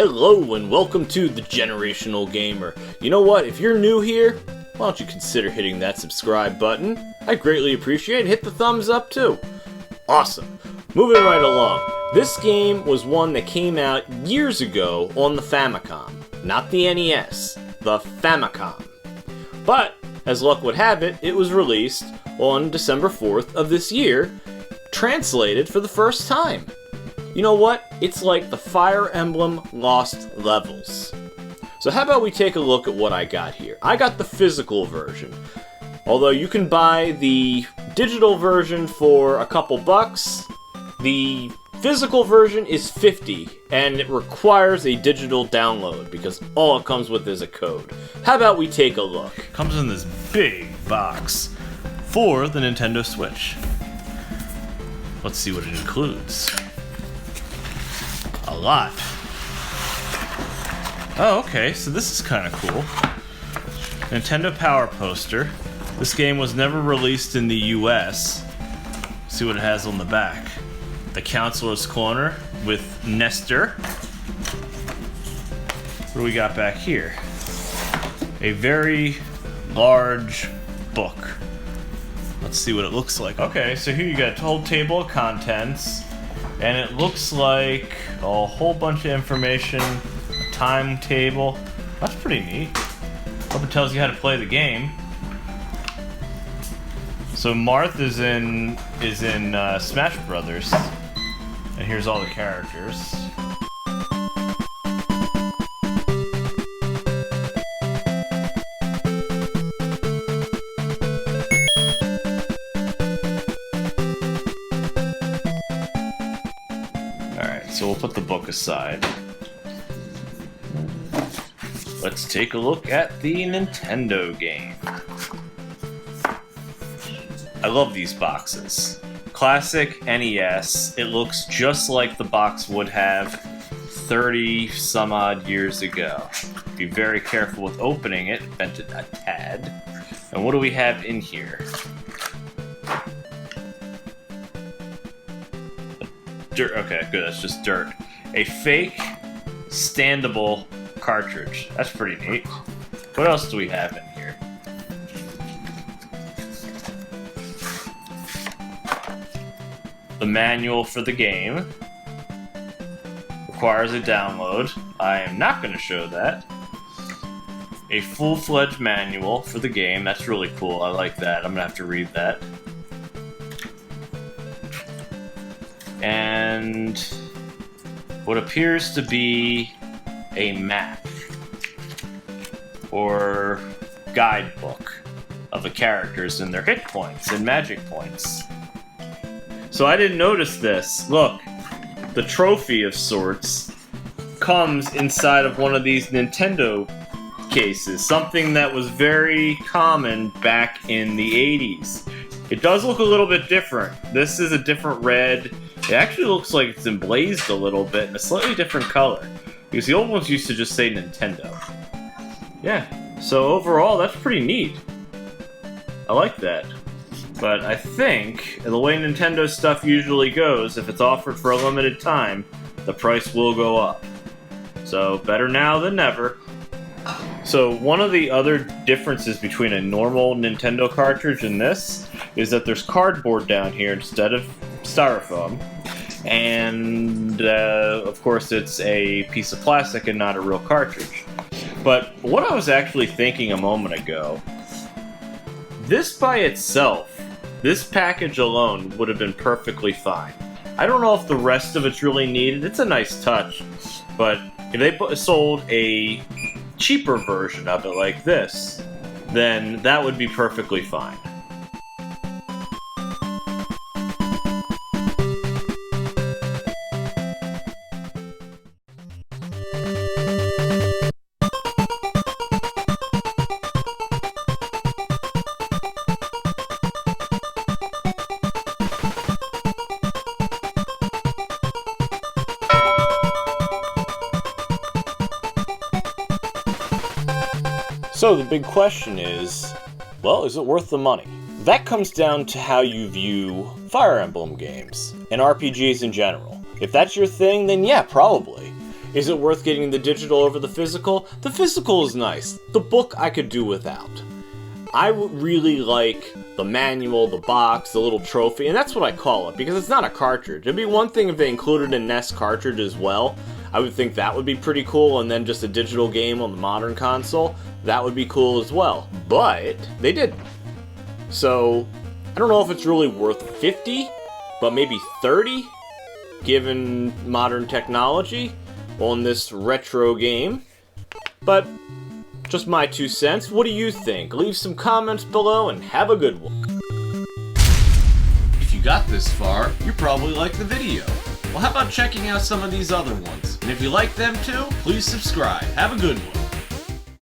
Hello and welcome to The Generational Gamer. You know what, if you're new here, why don't you consider hitting that subscribe button? I greatly appreciate it. Hit the thumbs up too. Awesome. Moving right along. This game was one that came out years ago on the Famicom. Not the NES, the Famicom. But, as luck would have it, it was released on December 4th of this year, translated for the first time. You know what? It's like the Fire Emblem Lost Levels. So how about we take a look at what I got here. I got the physical version. Although you can buy the digital version for a couple bucks, the physical version is $50, and it requires a digital download because all it comes with is a code. How about we take a look? Comes in this big box for the Nintendo Switch. Let's see what it includes. A lot. Oh, okay, so this is kind of cool. Nintendo Power Poster. This game was never released in the US. See what it has on the back. The Counselor's Corner with Nestor. What do we got back here? A very large book. Let's see what it looks like. Okay, so here you got a whole table of contents. And it looks like a whole bunch of information, a timetable. That's pretty neat. Hope it tells you how to play the game. So Marth is in Smash Brothers, and here's all the characters. So we'll put the book aside. Let's take a look at the Nintendo game. I love these boxes. Classic NES. It looks just like the box would have 30 some odd years ago. Be very careful with opening it. Bent it a tad. And what do we have in here? Dirt. Okay, good. That's just dirt. A fake, standable cartridge. That's pretty neat. What else do we have in here? The manual for the game. Requires a download. I am not going to show that. A full-fledged manual for the game. That's really cool. I like that. I'm going to have to read that. And what appears to be a map or guidebook of the characters and their hit points and magic points. So I didn't notice this. Look, the trophy of sorts comes inside of one of these Nintendo cases, something that was very common back in the 80s. It does look a little bit different. This is a different red. It actually looks like it's emblazed a little bit in a slightly different color. Because the old ones used to just say Nintendo. Yeah, so overall, that's pretty neat. I like that. But I think, the way Nintendo stuff usually goes, if it's offered for a limited time, the price will go up. So, better now than never. So, one of the other differences between a normal Nintendo cartridge and this is that there's cardboard down here instead of styrofoam, and of course it's a piece of plastic and not a real cartridge. But what I was actually thinking a moment ago, this by itself, this package alone would have been perfectly fine. I don't know if the rest of it's really needed. It's a nice touch, but if they sold a cheaper version of it like this, then that would be perfectly fine. So the big question is, well, is it worth the money? That comes down to how you view Fire Emblem games, and RPGs in general. If that's your thing, then yeah, probably. Is it worth getting the digital over the physical? The physical is nice. The book I could do without. I would really like the manual, the box, the little trophy, and that's what I call it, because it's not a cartridge. It'd be one thing if they included a NES cartridge as well. I would think that would be pretty cool, and then just a digital game on the modern console, that would be cool as well. But they didn't. So, I don't know if it's really worth 50, but maybe 30, given modern technology on this retro game. But just my 2 cents. What do you think? Leave some comments below and have a good one. If you got this far, you probably liked the video. Well, how about checking out some of these other ones? And if you like them too, please subscribe. Have a good one.